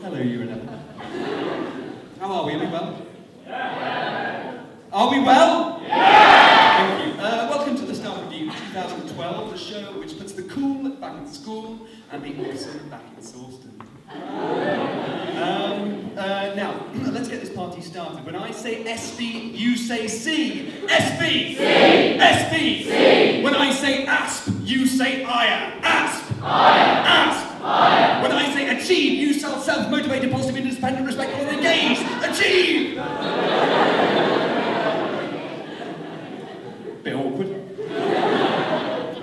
Hello, Urina. How are we? Are we well? Yeah. Are we well? Yeah. Thank you. Welcome to the Staff Revue 2012, the show which puts the cool back in school and the awesome back in Salisbury. Now, let's get this party started. When I say SB, you say C. SB! C! SB! C! When I say ASP, you say IRE. ASP! IRE! ASP! IRE! When I say achieve, you shall self-motivated, positive, independent, respectful, and engaged. Achieve! Bit awkward.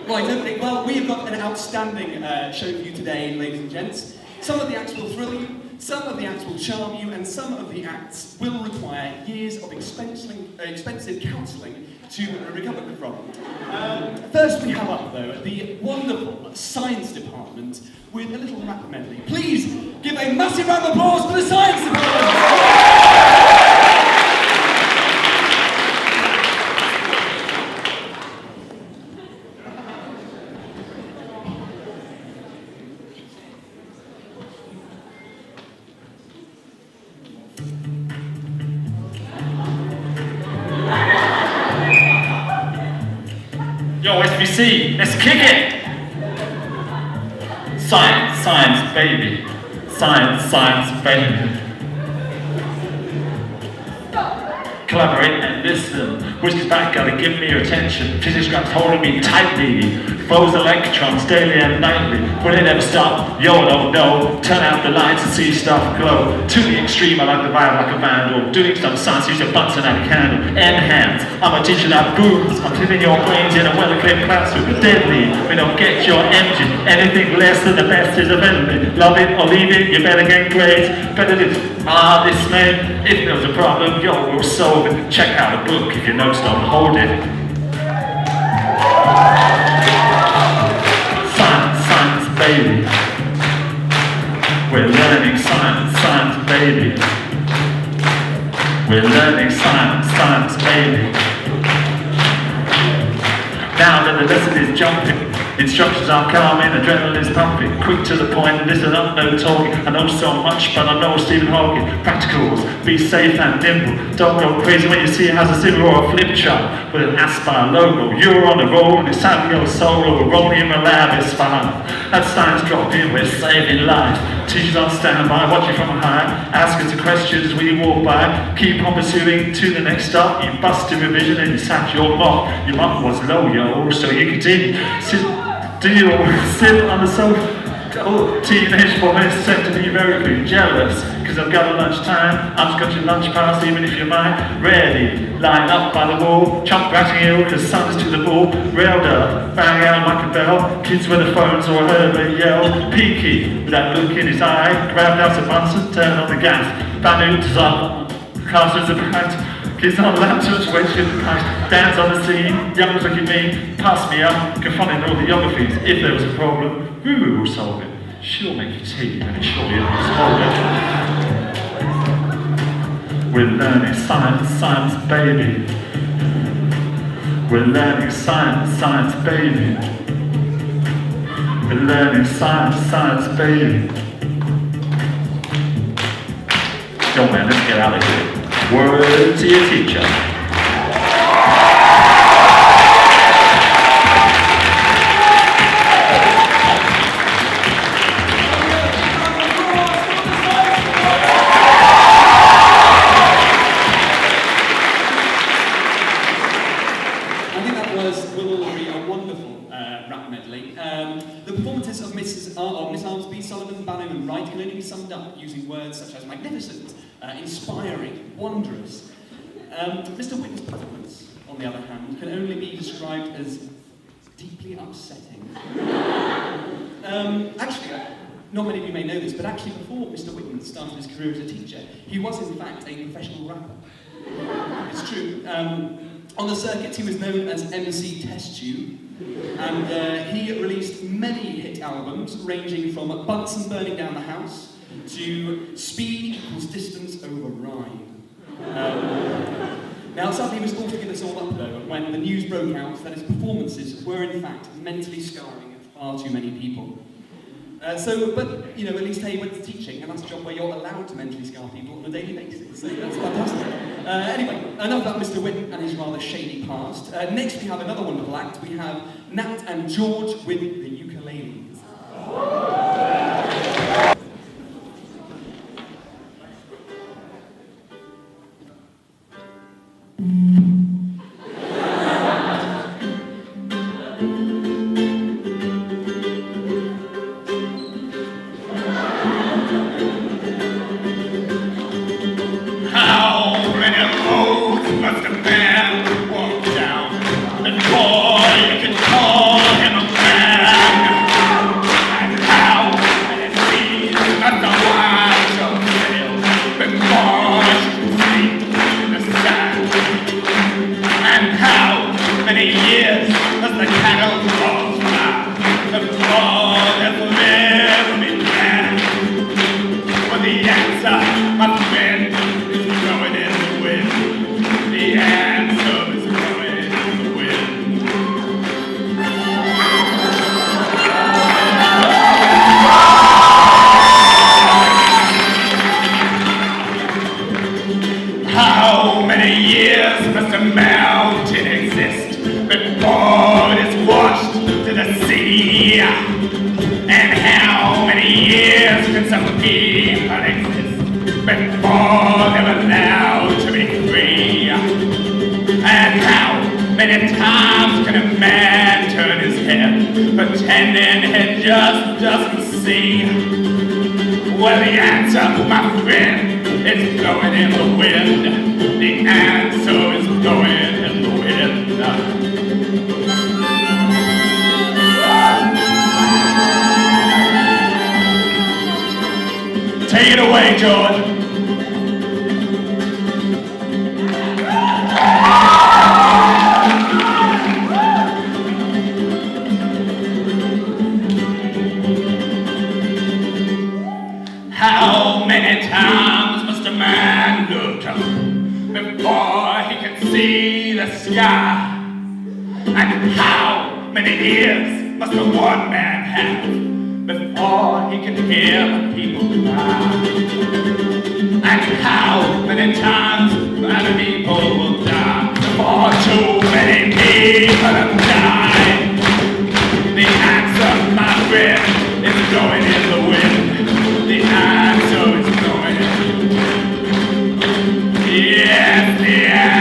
Right, okay, well, we have got an outstanding show for you today, ladies and gents. Some of the acts will thrill you, some of the acts will charm you, and some of the acts will require years of expensive counselling to recover from. First we have up, though, the wonderful science department with a little rap medley. Please give a massive round of applause for the science department! Yo, SVC, let's kick it! Science, science, baby. Science, science, baby. Collaborate and listen. Whiskey's back, gotta give me your attention. Physics grabs holding me tightly. Flows electrons daily and nightly. Will it ever stop? Yo, don't know. Turn out the lights and see stuff glow. To the extreme, I like the vibe like a vandal. Doing some science, use your butts and have a candle. Enhance, I'm a teacher that booms. I'm cleaning your brains in a well-equipped classroom. Deadly, we don't get your engine. Anything less than the best is irrelevant. Love it or leave it, you better get grades. Better this, this man. If there's a problem, yo, we'll solve it. Check out a book if your notes don't hold it. Science, science, baby. We're learning science, science, baby. We're learning science, science, baby. Now that the lesson is jumping, instructions are coming, adrenaline's pumping, quick to the point, listen up, no talking. I know so much, but I know Stephen Hawking. Practicals, be safe and nimble. Don't go crazy when you see it has a symbol or a flip chart with an Aspire logo. You're on a roll, and it's time to go solo. We're rolling in the lab, it's fine. That science drop in, we're saving lives. Teachers on standby, watching from high. Ask us the questions as we walk by. Keep on pursuing to the next stop. You bust a revision and you sat your mock. Your mock was low, yo, so you continue. Do you sit on the sofa? Oh, teenage boys said to me very quick, jealous, because I've got a lunch time. I've got your lunch pass, even if you're mine. Ready, line up by the wall, chump ratting ill, because sun's to the ball. Railed up, bang out like a bell. Kids with the phones or heard a yell. Peaky, with that look in his eye. Grabbed out a Bunsen, turned on the gas. Banu to up, casters are bright. Kids on lanterns, wedged in the kite, dance on the scene, young ones look at me, pass me up, confronting all the geographies. If there was a problem, Ruru will solve it. She'll make you tea, and surely it'll solve it. We're learning science, science, baby. We're learning science, science, baby. We're learning science, science, baby. Yo man, let's get out of here. Word to your teacher. The performances of Miss Armsby, Sullivan, Banham and Wright can only be summed up using words such as magnificent, inspiring, wondrous. Mr. Whitten's performance, on the other hand, can only be described as deeply upsetting. Actually, not many of you may know this, but actually before Mr. Whitten started his career as a teacher, he was in fact a professional rapper. It's true. On the circuits, he was known as MC Test Tube, and he released many hit albums, ranging from Bunsen Burning Down the House to Speed Equals Distance Over Rhyme. Now, sadly, he was forced to give us all up, though, when the news broke out that his performances were, in fact, mentally scarring far too many people. But you know, at least he went to teaching, and that's a job where you're allowed to mentally scar people on a daily basis. So that's fantastic. Anyway, enough about Mr. Witten and his rather shady past. Next, we have another wonderful act. We have Nat and George with the ukuleles. Take it away, George. How many times must a man look up before he can see the sky? And how many ears must a one man have before he can hear the people cry? And how many times other people will die before too many people have died? The answer, my friend, is blowing in the wind. The answer is blowing. Yes, the answer.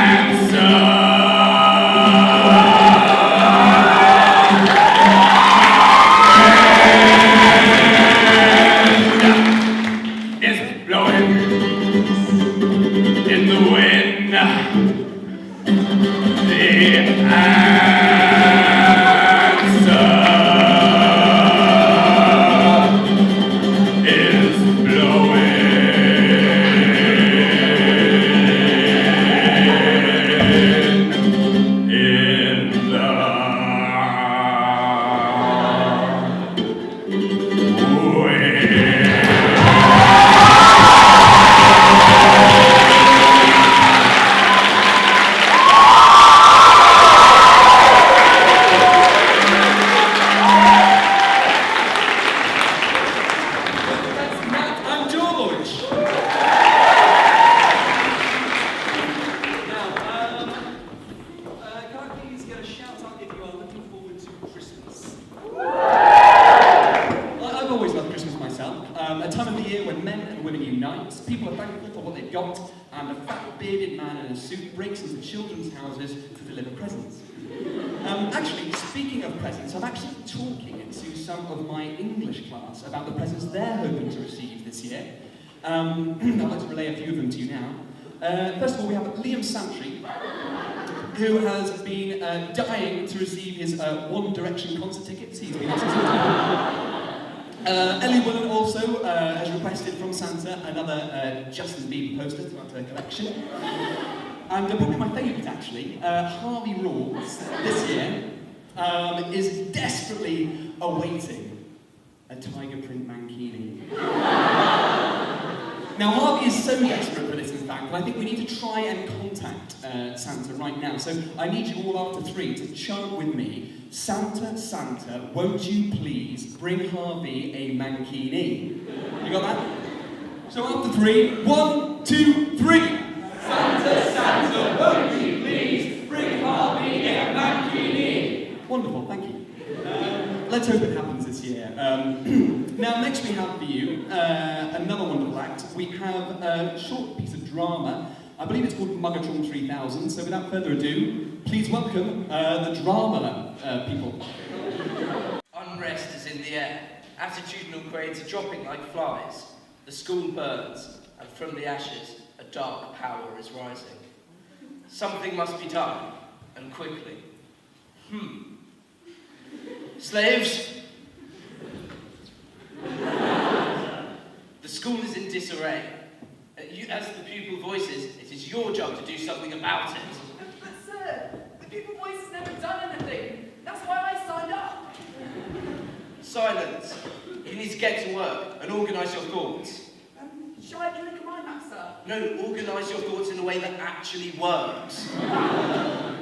Actually, speaking of presents, I'm actually talking to some of my English class about the presents they're hoping to receive this year. I'd like to relay a few of them to you now. First of all, we have Liam Santry, who has been dying to receive his One Direction concert tickets. He's been Ellie Willen also has requested from Santa another Justin Bieber poster to add to her collection. And probably my favourite, actually, Harvey Rawls, this year, is desperately awaiting a tiger print mankini. Now, Harvey is so desperate for this, in fact, that I think we need to try and contact Santa right now. So I need you all after 3 to chant with me Santa, Santa, won't you please bring Harvey a mankini? You got that? So after 3, 1, 2, 3. Santa, Santa, won't you please bring Harvey a mankini? Wonderful, thank you. Let's hope it happens this year. Now, next we have for you another wonderful act. We have a short piece of drama. I believe it's called Mugatron 3000. So without further ado, please welcome the drama people. Unrest is in the air. Attitudinal grades are dropping like flies. The school burns, and from the ashes, a dark power is rising. Something must be done, and quickly. Slaves! The school is in disarray. You, as the pupil voices, it is your job to do something about it. But sir, the pupil voice has never done anything. That's why I signed up. Silence. You need to get to work and organise your thoughts. Shall I drink a mind map, sir? No, organise your thoughts in a way that actually works. I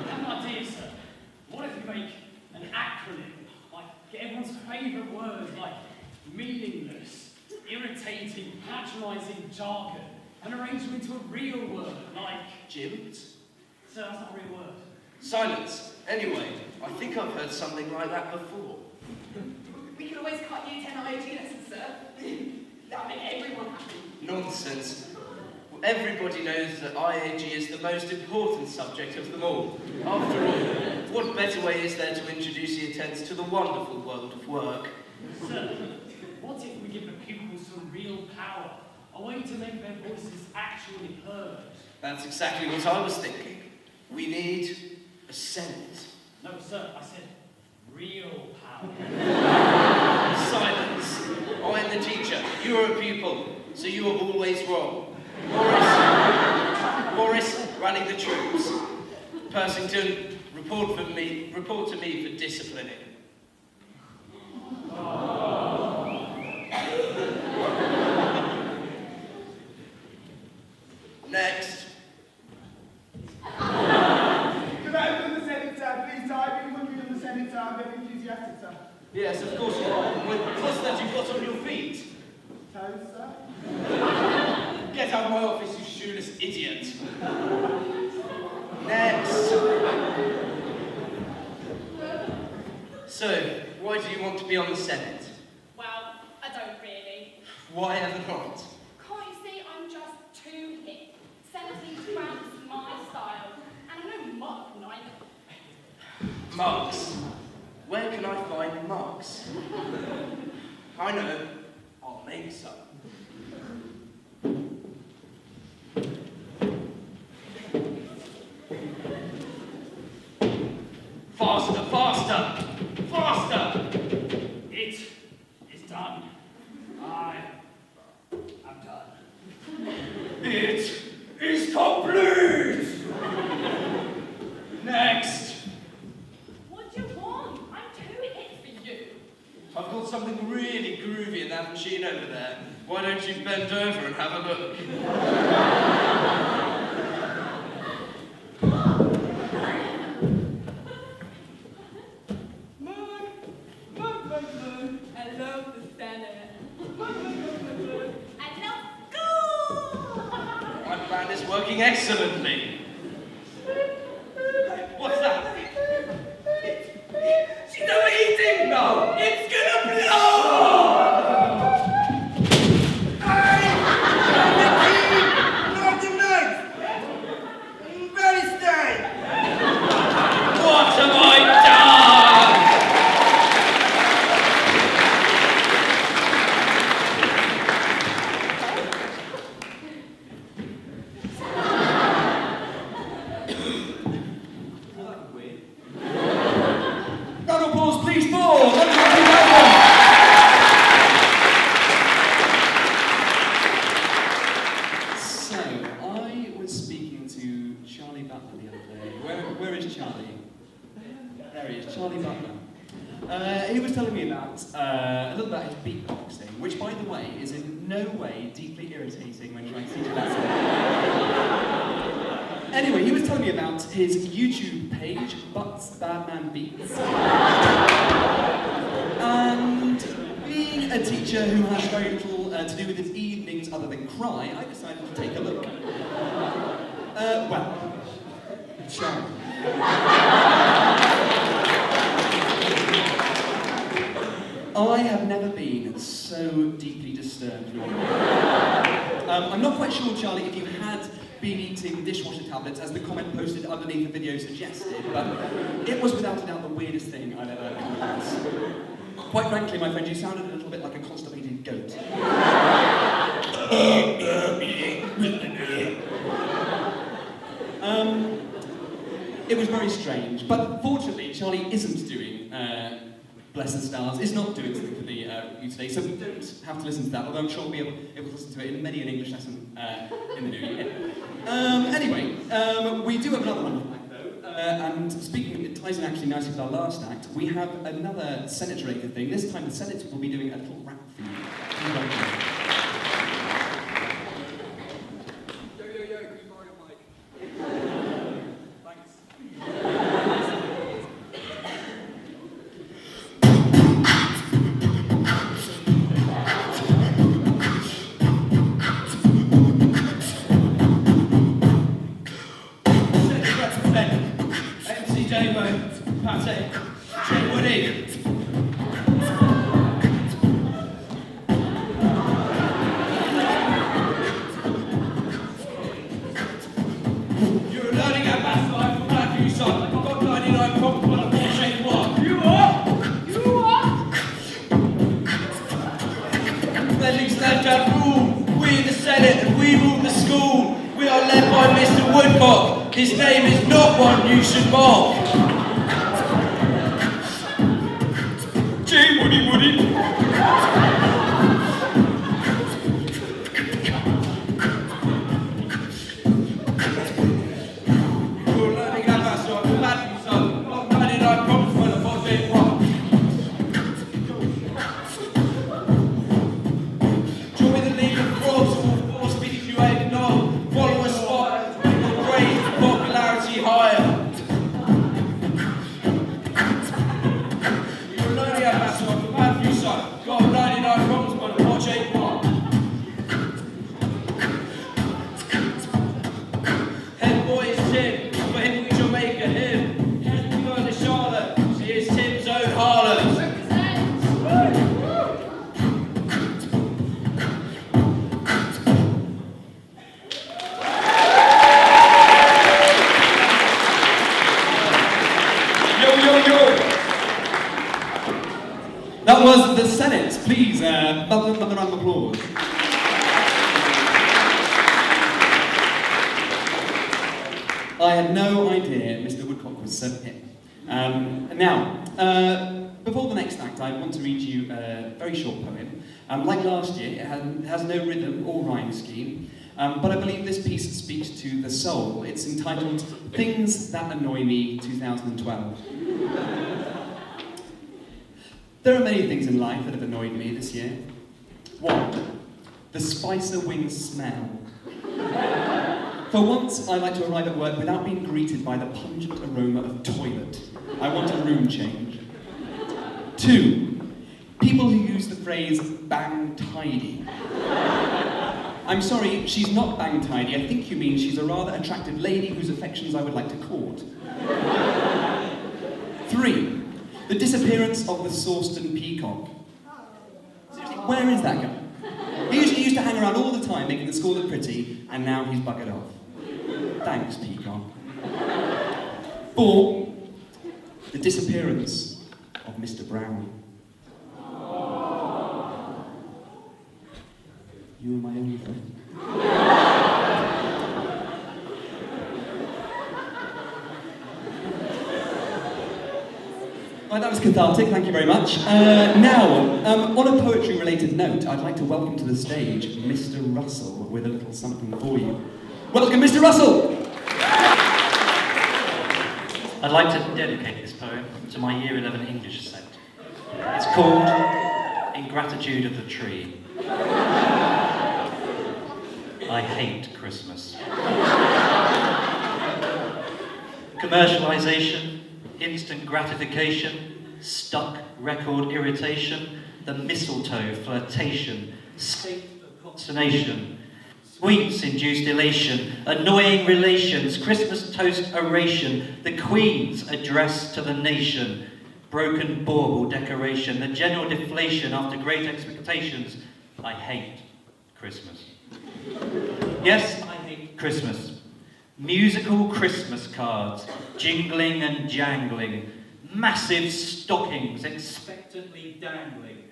have an idea, sir. What if you make an acronym? Like, get everyone's favourite words, like meaningless, irritating, patronising jargon, and arrange them into a real word, like... Gyms? Sir, that's not a real word. Silence. Anyway, I think I've heard something like that before. We could always cut year 10 IoT lessons, sir. That would make everyone happy. Nonsense. Everybody knows that IAG is the most important subject of them all. After all, what better way is there to introduce the attendants to the wonderful world of work? Sir, what if we give the pupils some real power? A way to make their voices actually heard? That's exactly what I was thinking. We need a Senate. No, sir, I said real power. Silence. I'm the teacher. You're a pupil, so you are always wrong. Morris, running the troops. Persington, report to me for disciplining. Next. Could I open the Senate, sir? Please, sir. I've been wondering on the Senate, sir. I'm very enthusiastic, sir. Yes, of course you are. What's that you've got on your feet? Toes, sir? Get out of my office, you shoeless idiot. Next. So, why do you want to be on the Senate? Well, I don't really. Why ever not? Can't you see I'm just too hip? 17 grams my style. And I'm no muck neither. Marks. Where can I find marks? I know. I'll make some. Faster, faster, faster! It is done. I am done. It is complete! Next! What do you want? I'm too hip for you. I've got something really groovy in that machine over there. Why don't you bend over and have a look? I love the Senate. And now go! My plan is working excellently. What's that? She's overheating! No! It's gonna blow! Not tonight! Very stay! What have I done? Round of applause, please, for So, I was speaking to Charlie Butler the other day. Where is Charlie? There he is, Charlie Butler. He was telling me about a little about his beatboxing, which, by the way, is in no way deeply irritating when trying to teach a lesson. Anyway, he was telling me about his YouTube page, Butts Bad Man Beats. And being a teacher who has very little to do with his evenings other than cry, I decided to take a look. Well, sure. I have never been so deeply disturbed. I'm not quite sure, Charlie, if you had been eating dishwasher tablets as the comment posted underneath the video suggested, but it was without a doubt the weirdest thing I've ever come across. Quite frankly, my friend, you sounded a little bit like a constipated goat. It was very strange, but fortunately, Charlie isn't doing Bless the Stars, is not doing something for the review today, so we don't have to listen to that, although I'm sure we'll be able to listen to it in many an English lesson in the new year. Anyway, we do have another one, though, and speaking, it ties in actually nicely with our last act, we have another Senate-related thing. This time the Senate will be doing a little rap for you. Yo, can you borrow your mic? Thanks. You're learning at maths life from Bad Revue, son. I've got 99 problems on a portrait one. You are? Pledging stand-down rule. We the Senate and we rule the school. We are led by Mr. Woodcock. His name is not one you should mock. Gee, Woody. You're learning at maths life from Bad Revue, son. I've got 99 problems on a portrait one. Join the League of Frogs, all force BQA ignore. Follow a spot, make your grade, popularity higher. You're learning at maths life from Bad Revue, son. Got 99 problems on a portrait one. Head boy is Tim, for him we shall make a hymn. Head girl is Charlotte, she is Tim's own harlot. Yo! That was the Senate. Please, another round of applause. I had no idea Mr. Woodcock was so hip. Now, before the next act, I want to read you a very short poem. Like last year, it has no rhythm or rhyme scheme, but I believe this piece speaks to the soul. It's entitled Things That Annoy Me 2012. There are many things in life that have annoyed me this year. 1. The Spicer Wings smell. For once, I like to arrive at work without being greeted by the pungent aroma of toilet. I want a room change. 2. People who use the phrase bang tidy. I'm sorry, she's not bang tidy. I think you mean she's a rather attractive lady whose affections I would like to court. 3. The disappearance of the Sawston peacock. Seriously, where is that guy? He used to hang around all the time making the school look pretty, and now he's buggered off. Thanks, peacock. 4. The disappearance of Mr. Brown. You are my only friend. Right, that was cathartic, thank you very much. Now, on a poetry-related note, I'd like to welcome to the stage Mr. Russell with a little something for you. Welcome, Mr. Russell! I'd like to dedicate this poem to my Year 11 English set. It's called Ingratitude of the Tree. I hate Christmas. commercialisation, instant gratification, stuck record irritation, the mistletoe flirtation, state of consternation, sweets-induced elation, annoying relations, Christmas toast oration, the Queen's address to the nation, broken bauble decoration, the general deflation after great expectations. I hate Christmas. Yes, I hate Christmas. Musical Christmas cards, jingling and jangling, massive stockings expectantly dangling,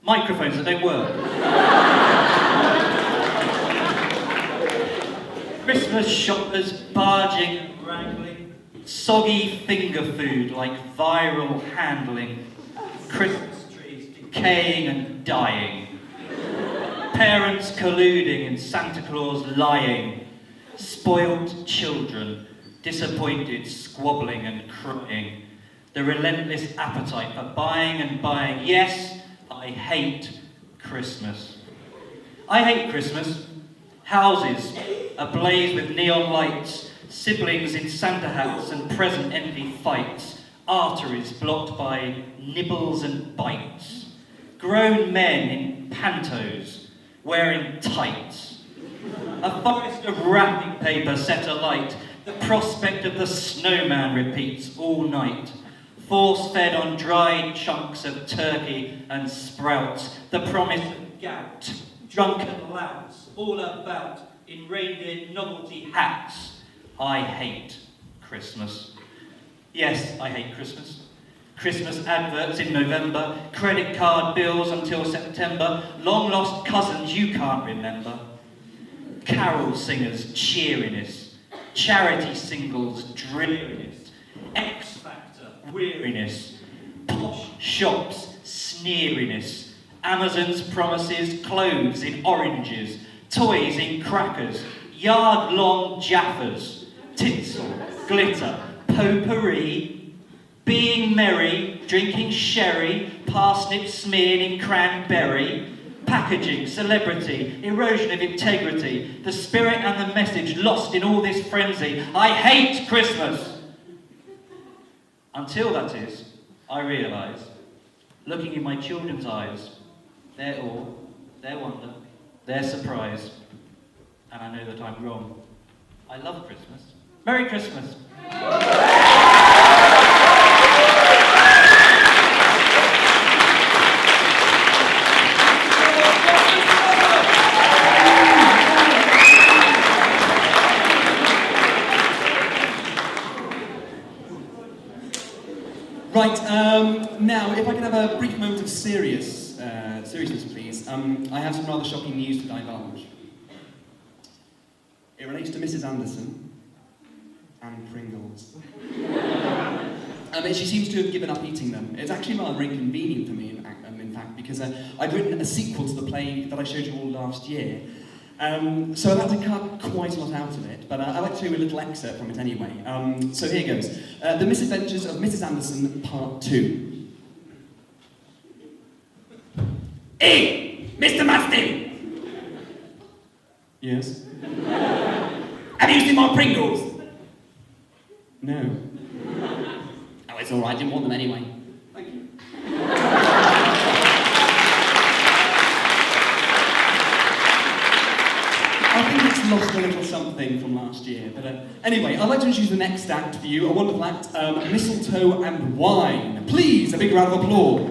microphones that don't work. Christmas shoppers barging and wrangling, soggy finger food like viral handling, Christmas trees decaying and dying, parents colluding and Santa Claus lying, spoiled children, disappointed, squabbling and crying, the relentless appetite for buying and buying. Yes, I hate Christmas. I hate Christmas. Houses ablaze with neon lights, siblings in Santa hats and present envy fights, arteries blocked by nibbles and bites, grown men in pantos, wearing tights, a forest of wrapping paper set alight, the prospect of the snowman repeats all night, force-fed on dried chunks of turkey and sprouts, the promise of gout, drunken louts, all about in reindeer novelty hats. I hate Christmas. Yes, I hate Christmas. Christmas adverts in November, credit card bills until September, long-lost cousins you can't remember, carol singers cheeriness, charity singles dreariness, X Factor weariness, posh shops sneeriness, Amazon's promises clothes in oranges, toys in crackers, yard-long jaffers, tinsel, glitter, potpourri, being merry, drinking sherry, parsnip smeared in cranberry, packaging, celebrity, erosion of integrity, the spirit and the message lost in all this frenzy. I hate Christmas! Until, that is, I realise, looking in my children's eyes, their awe, their wonder, their surprise, and I know that I'm wrong. I love Christmas. Merry Christmas! Right, now, if I can have a brief moment of seriousness, please. I have some rather shocking news to divulge. It relates to Mrs. Anderson and Pringles. She seems to have given up eating them. It's actually rather inconvenient for me, in fact, because I'd written a sequel to the play that I showed you all last year. So I've had to cut quite a lot out of it, but I'd like to show you a little excerpt from it anyway. So here goes. The Misadventures of Mrs. Anderson, Part 2. Hey, Mr. Mastin! Yes? Have you seen my Pringles? No. Oh, it's all right, I didn't want them anyway. Thank you. I think it's lost a little something from last year, but anyway, I'd like to introduce the next act for you, a wonderful act, Mistletoe and Wine. Please, a big round of applause.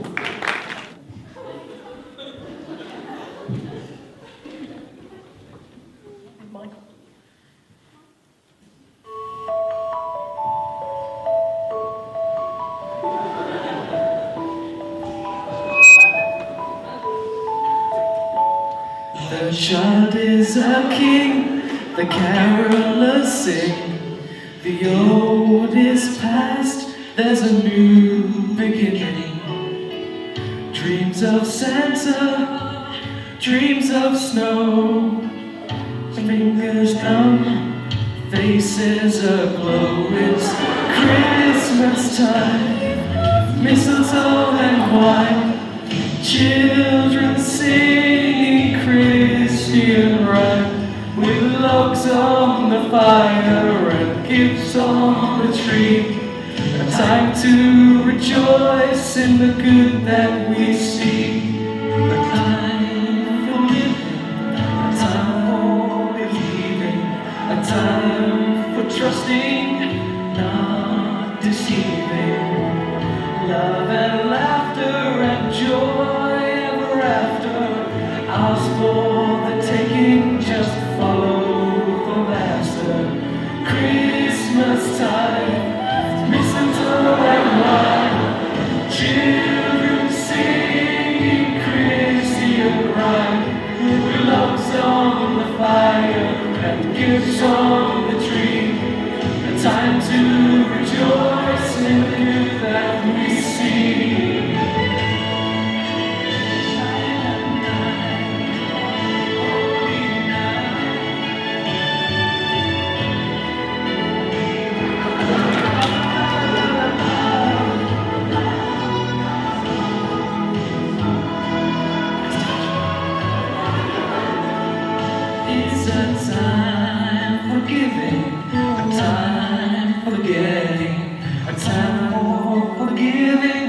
The child is a king, the carolers sing. The old is past, there's a new beginning. Dreams of Santa, dreams of snow. Fingers numb, faces aglow. It's Christmas time, mistletoe and wine. Children singing Christian rhyme, with logs on the fire and gifts on the tree. A time to rejoice in the good that we see. A time for giving, a time for believing, a time for trusting, not deceiving. Love and laughter and joy ever after. Ours for the taking, just follow the master. Christmas time, mistletoe and wine, children singing Christian rhyme, with logs on the fire and gifts on the tree. A time to rejoice in the good that we see. It's a time for giving, a time for getting, a time for forgiving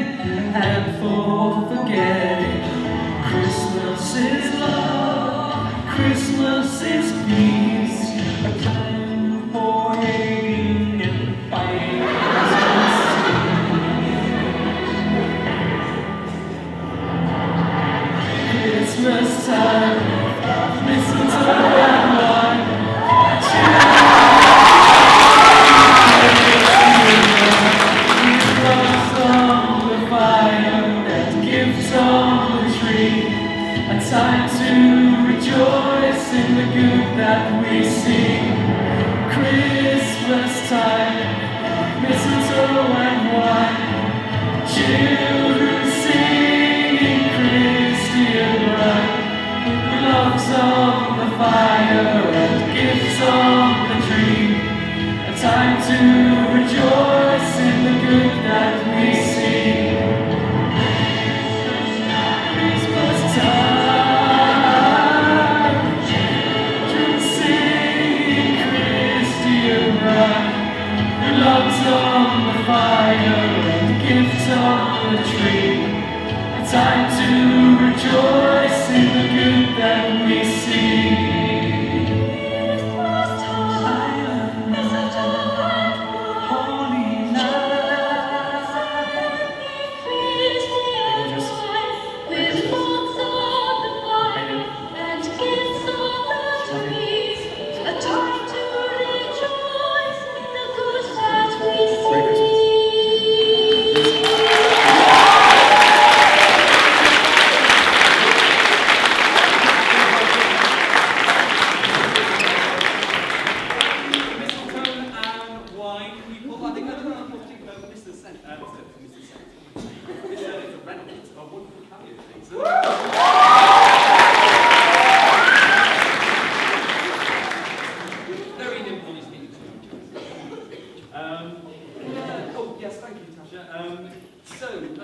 and for forgetting. Christmas is love, Christmas is peace, a time for hating and fighting. Christmas time, mistletoe and wine. Logs on the fire and gifts on the tree. A time to rejoice in the good that we see. Christmas time, mistletoe and wine. Children singing Christian rhyme. Logs on the fire and gifts on the tree. A time to rejoice in the good that we see. Christmas time, children singing Christian rhyme. Logs on the fire and gifts on the tree. A time to rejoice in the good that we see. Holy night. Oh, yes, thank you, Tasha. We'd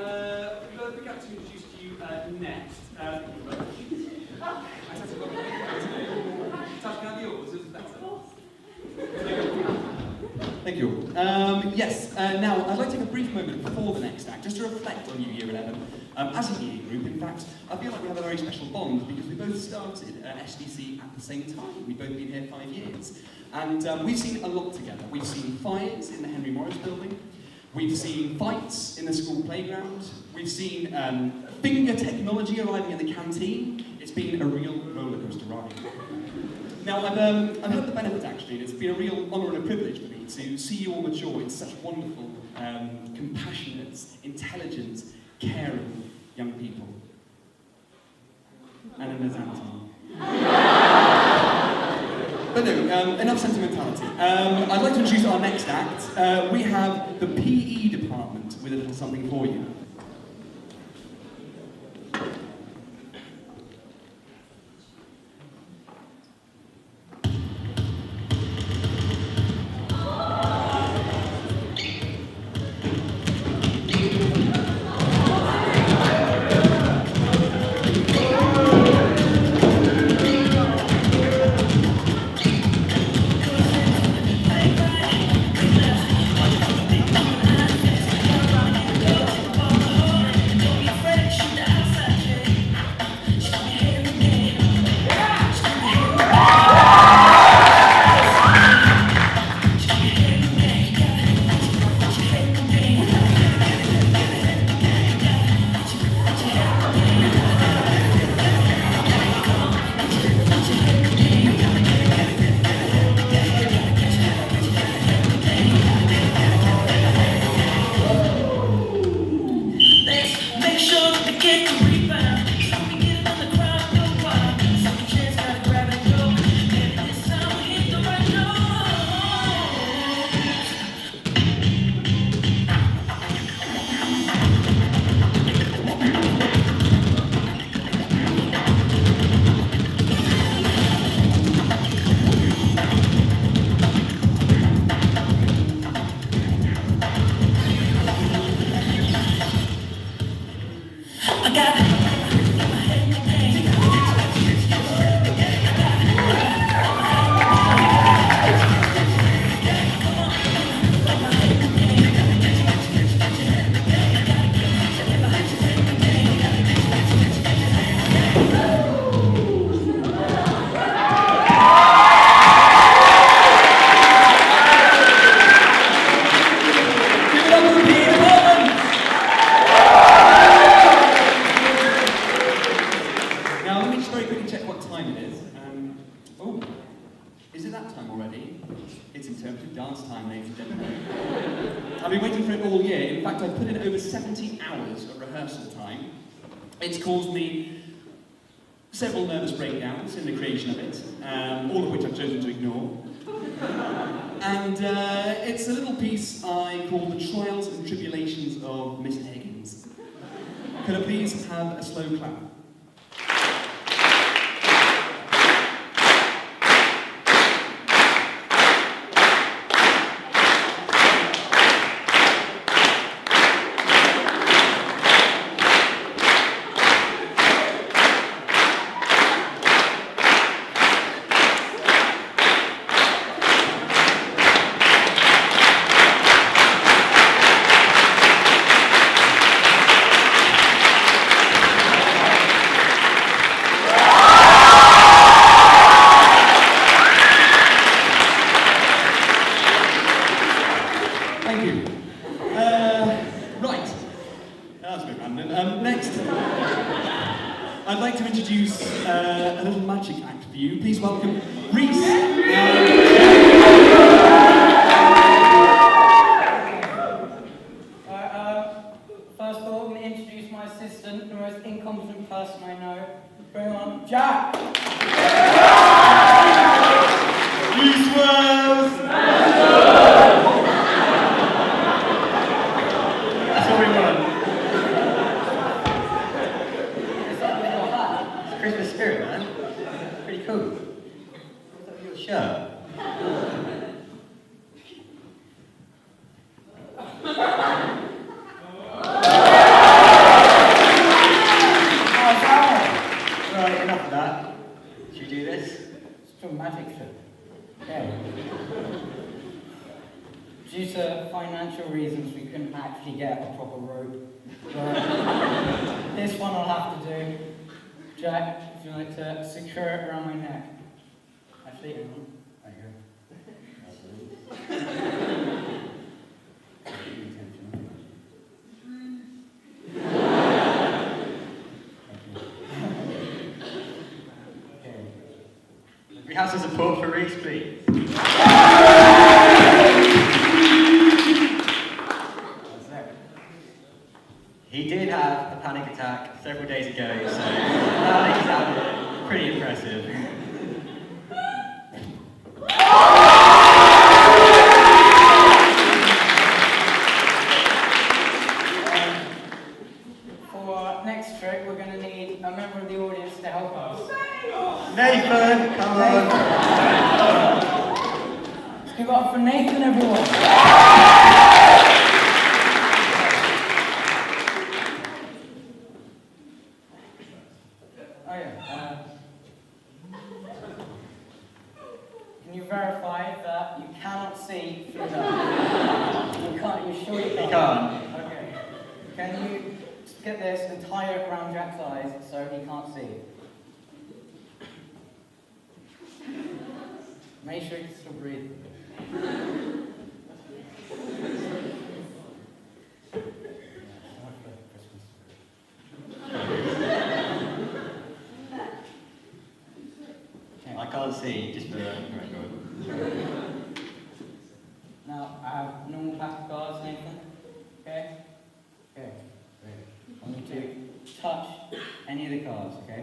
like to introduce to you next. Tasha, can I have yours? Is it better? Thank you. Yes, now I'd like to take a brief moment before the next act, just to reflect on Year 11. As a year group, in fact, I feel like we have a very special bond because we both started at SVC at the same time. We've both been here 5 years. And we've seen a lot together. We've seen fires in the Henry Morris building. We've seen fights in the school playground. We've seen finger technology arriving in the canteen. It's been a real rollercoaster ride. Now, I've had the benefit, actually, and it's been a real honour and a privilege for me to see you all mature into such wonderful, compassionate, intelligent, caring young people. And then there's Anthony. But no, enough sentimentality. I'd like to introduce our next act. We have the PE department with a little something for you. interpretive dance time, ladies and gentlemen. I've been waiting for it all year. In fact, I've put in over 70 hours of rehearsal time. It's caused me several nervous breakdowns in the creation of it, all of which I've chosen to ignore. And it's a little piece I call The Trials and Tribulations of Mr. Higgins. Could I please have a slow clap? I'd like to introduce a little magic act for you. Please welcome Reese. First of all, I'm going to introduce my assistant, the most incompetent person I know. Bring on Jack. Reese Wells. That's what we want. Christmas spirit, man. Pretty cool. What's up with your shirt? Right, enough of that. Should we do this? It's a magic trick. Okay. Due to financial reasons, we couldn't actually get a proper rope. But this one I'll have to do. Jack, if you'd like to secure it around my neck. Actually, hang on. There you Okay. We have some support for Reese, please. He did have a panic attack several days ago, so that sounded pretty impressive. For our next trick, we're going to need a member of the audience to help us. Nathan, come on. Let's give it up for Nathan, everyone. Can you verify that you cannot see through that? You can't, you sure you can't? He can't. Okay. Can you get this and tie it around Jack's eyes so he can't see? Make sure you can still breathe. I can't see, just for the record. Now, I have normal pack of cards, Nathan. Okay? Okay. Great. I want you to touch any of the cards, okay?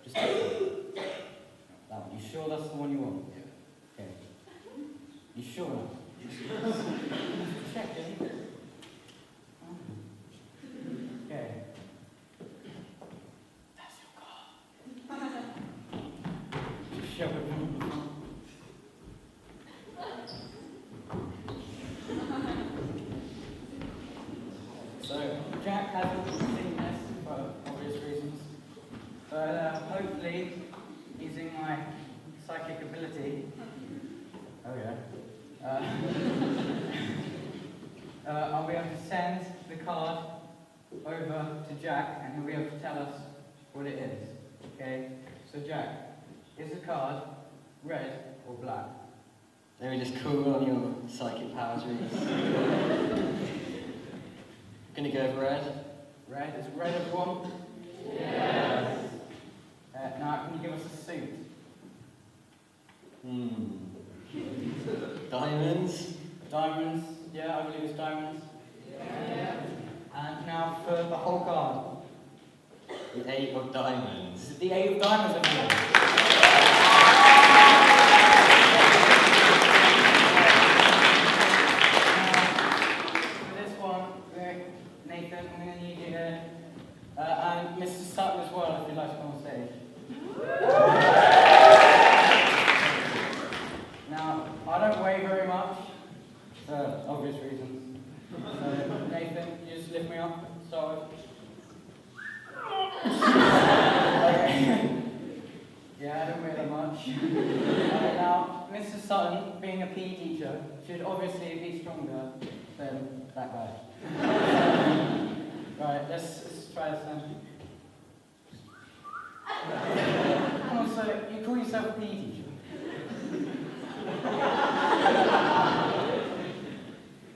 Just touch them. That one. You sure that's the one you want? Yeah. Okay. You sure now? Checking. Okay. That's your card. Just shove it in the front. So, Jack hasn't seen this for obvious reasons, but hopefully, using my psychic ability, oh yeah, I'll be able to send the card over to Jack and he'll be able to tell us what it is, okay? So Jack, is the card red or black? Let me just cool on your psychic powers, Reese. Gonna go with red. Red? Is it red, everyone? Yes. Now, can you give us a suit? Doesn't Diamonds. Diamonds. Yeah, I believe it's diamonds. Yeah. And now for the whole card. The 8 of diamonds. This is the 8 of diamonds, everyone. For this one, Nathan, I'm going to need you here. And Mr. Sutton as well, if you'd like to come on stage. Now, I don't weigh very much, for obvious reasons. So, Nathan, you just lift me up. Start with. Okay. Yeah, I don't weigh that much. Now, Mr. Sutton, being a PE teacher, should obviously be stronger than that guy. Right, let's try this then. Come on, so you call yourself a PE teacher?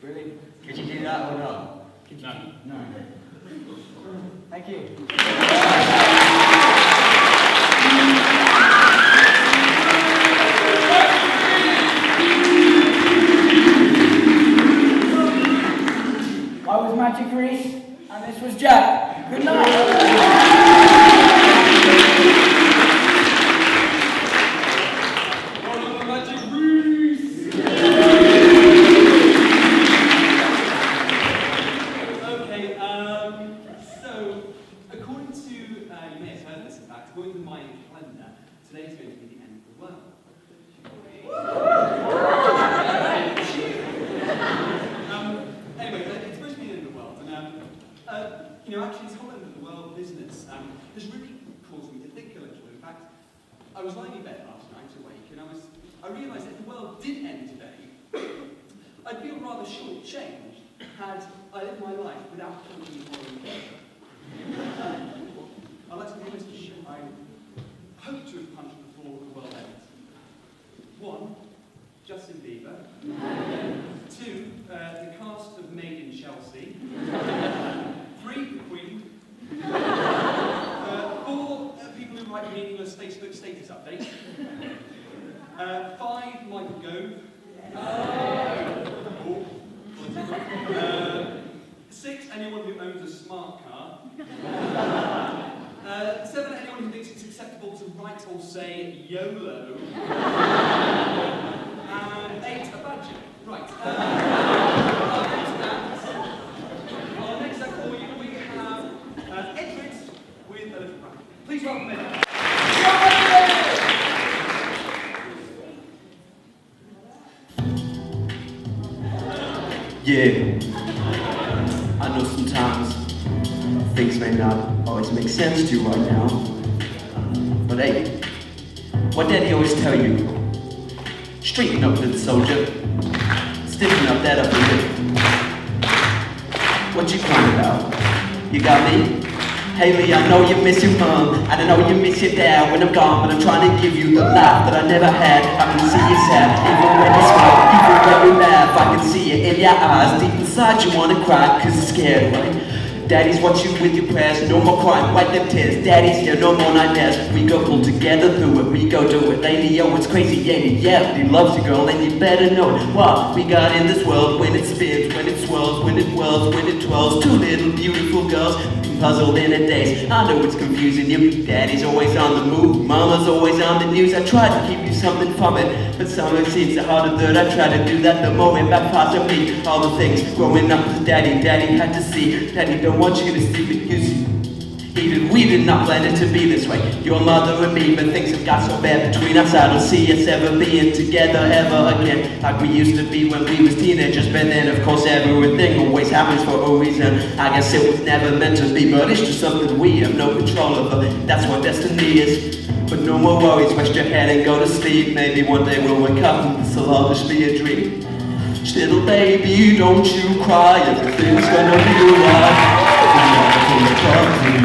Really? Could you do that or not? No. Thank you. I was Magic Reese, and this was Jack. Good night. According to my calendar, today is going to be the end of the world. Anyway, it's supposed to be the end of the world, and actually, this whole end of the world business has really caused me to think a little. In fact, I was lying in bed last night awake, and I realised that if the world did end today, I'd feel rather short-changed had I lived my life without punching the following person. I'd like to be honest with you. I hope to have punched before the world ends. 1, Justin Bieber. 2, the cast of Made in Chelsea. 3, the Queen. 4, people who write meaningless Facebook status updates. 5, Michael Gove. 6, anyone who owns a smart car. 7, anyone who thinks it's acceptable to write or say YOLO. And 8, a budget. Right. Our next up for you, we have Edward with a little rap. Please welcome Edward. Yeah, I know sometimes things may not always make sense to you right now, but hey, what Daddy always tell you, straighten up, little soldier, stiffen up that upper lip. What you crying about? You got me? Hey Lee, I know you miss your mom, and I know you miss your dad when I'm gone, but I'm trying to give you the life that I never had. I can see you sad, even when you smile, even when you laugh, I can see it in your eyes. Deep inside you wanna cry, cause you're scared, right? Daddy's watching with your prayers, no more crying, wipe them tears. Daddy's here, no more nightmares. We go pull together through it, we go do it. Lady, oh, it's crazy, ain't it? Yeah, but he loves you, girl, and you better know it. What we got in this world, when it spins, when it swirls, when it whirls, when it twirls. 2 little beautiful girls, puzzled in a daze. I know it's confusing you. Daddy's always on the move, mama's always on the news. I try to keep you something from it, but somehow it seems the harder that I try to do that, the more it backfires on me. All the things growing up with Daddy had to see. Daddy don't want you to see, but you see. We did not plan it to be this way, your mother and me, but things have got so bad between us. I don't see us ever being together ever again, like we used to be when we was teenagers. But then of course everything always happens for a reason. I guess it was never meant to be, but it's just something we have no control over. That's what destiny is. But no more worries, rest your head and go to sleep. Maybe one day we'll wake up and this will all just be a dream. Little baby, don't you cry, everything's gonna be alright.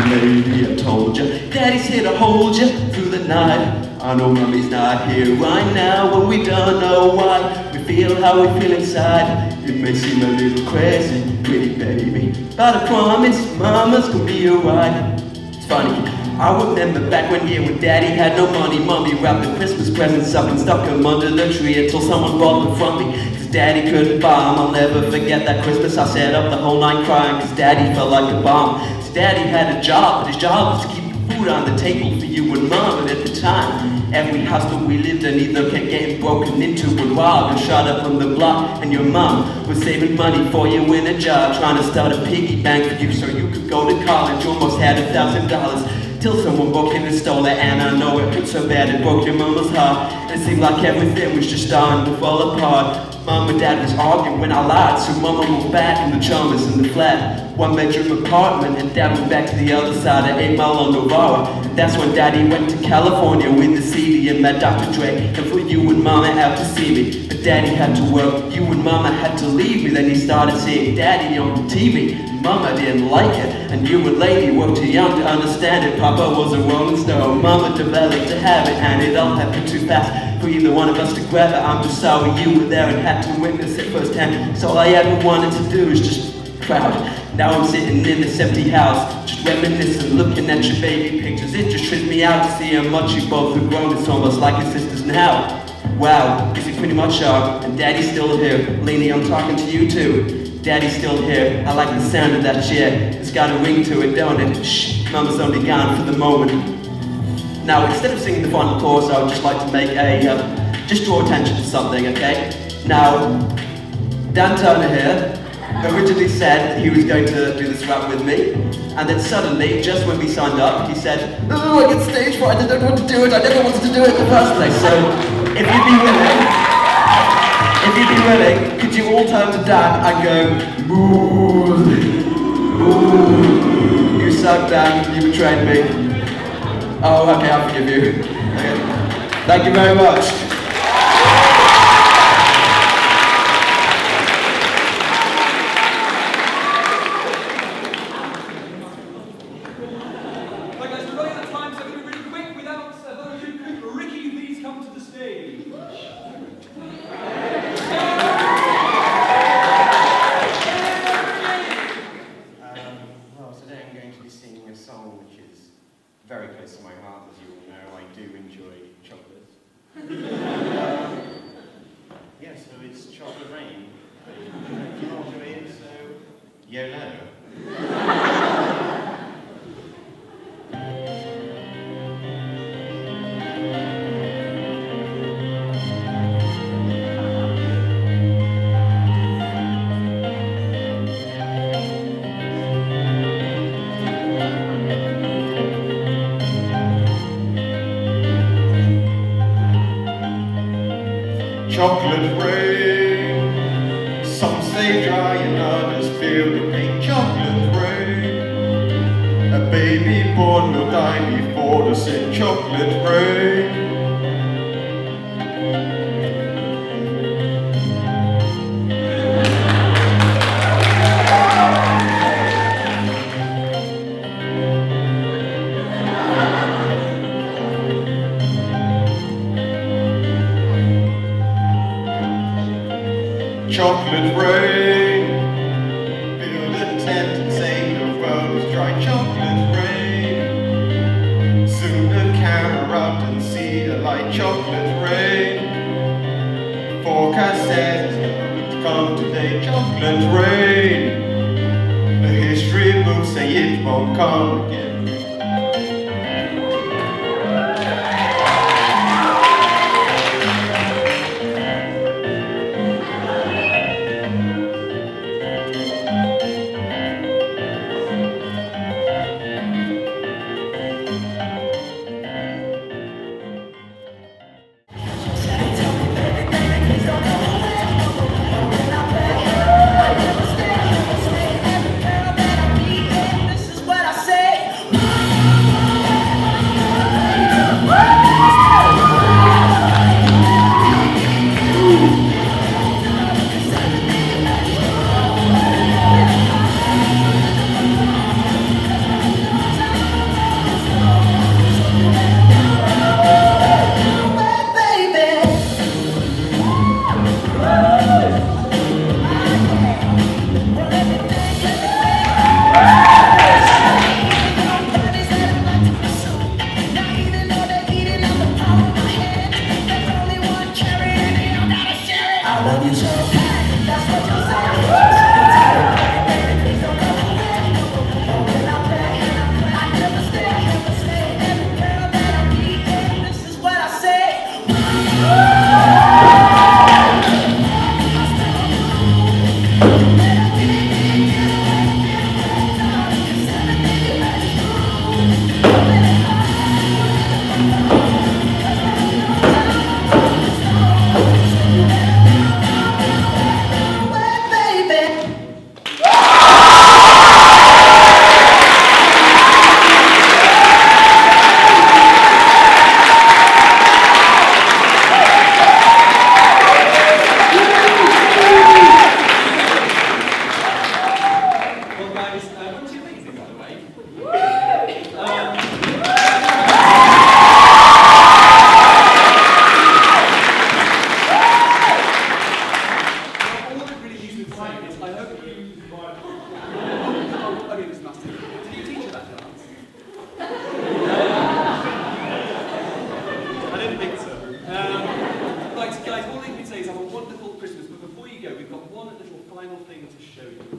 Baby, I told you, Daddy's here to hold you through the night. I know Mommy's not here right now, but we don't know why. We feel how we feel inside. It may seem a little crazy, pretty baby, but I promise Mama's gonna be alright. It's funny, I remember back when Daddy had no money. Mommy wrapped the Christmas presents up and stuck them under the tree until someone brought them from me. Cause Daddy couldn't buy them. I'll never forget that Christmas. I sat up the whole night crying cause Daddy felt like a bomb. Cause Daddy had a job, but his job was to keep the food on the table for you and Mom. And at the time, every house that we lived in either kept getting broken into and robbed or shot up on the block. And your mom was saving money for you in a job, trying to start a piggy bank for you so you could go to college. Almost had $1,000 till someone broke in and stole it. And I know it hurt so bad it broke your mama's heart. And it seemed like everything was just starting to fall apart. Mom and Dad was arguing when I lied, so Mama moved back in the Chalmers in the flat 1-bedroom apartment, and Dad went back to the other side at 8 Mile on Novara. And that's when Daddy went to California with the CD and met Dr. Dre, and flew you and Mama out to see me. But Daddy had to work, you and Mama had to leave me. Then he started seeing Daddy on the TV. Mama didn't like it, and you and Lady were too young to understand it. Papa was a rolling stone, Mama developed a habit, and it all happened too fast for either one of us to grab it. I'm just sorry you were there and had to witness it firsthand. So all I ever wanted to do is just crowd. Now I'm sitting in this empty house, just reminiscing, looking at your baby pictures. It just trips me out to see how much you both have grown. It's almost like your sisters now. Wow, guess you pretty much are, and Daddy's still here. Lainey, I'm talking to you too. Daddy's still here. I like the sound of that chair. It's got a ring to it, don't it? Shh, Mama's only gone for the moment. Now, instead of singing the final chorus, I would just like to make just draw attention to something, okay? Now, Dan Turner here originally said that he was going to do this rap with me, and then suddenly, just when we signed up, he said, "Oh, I get stage fright, I don't want to do it, I never wanted to do it in the first place." So, if you'd be willing, could you all turn to Dan and go, "Moo, moo, you suck, Dan, you betrayed me." Oh, okay, I'll forgive you. Okay. Thank you very much. Very close to my heart, as you all know. I do enjoy chocolate. Yeah, so it's chocolate rain. You all enjoy it, so YOLO. Chocolate rain, some say dry and others feel the pain. Chocolate rain, a baby born will die before the sin. Chocolate rain. Chocolate rain, build a tent and say the world is dry. Chocolate rain, soon the camera out and see the light. Chocolate rain, forecast says it's going to come today. Chocolate rain, the history books say it won't come again. love you so. That's what you say. Please don't go away. Will I play? I never stay. Every girl that I meet, this is what I say. Right, guys, all I can say is have a wonderful Christmas, but before you go, we've got one little final thing to show you.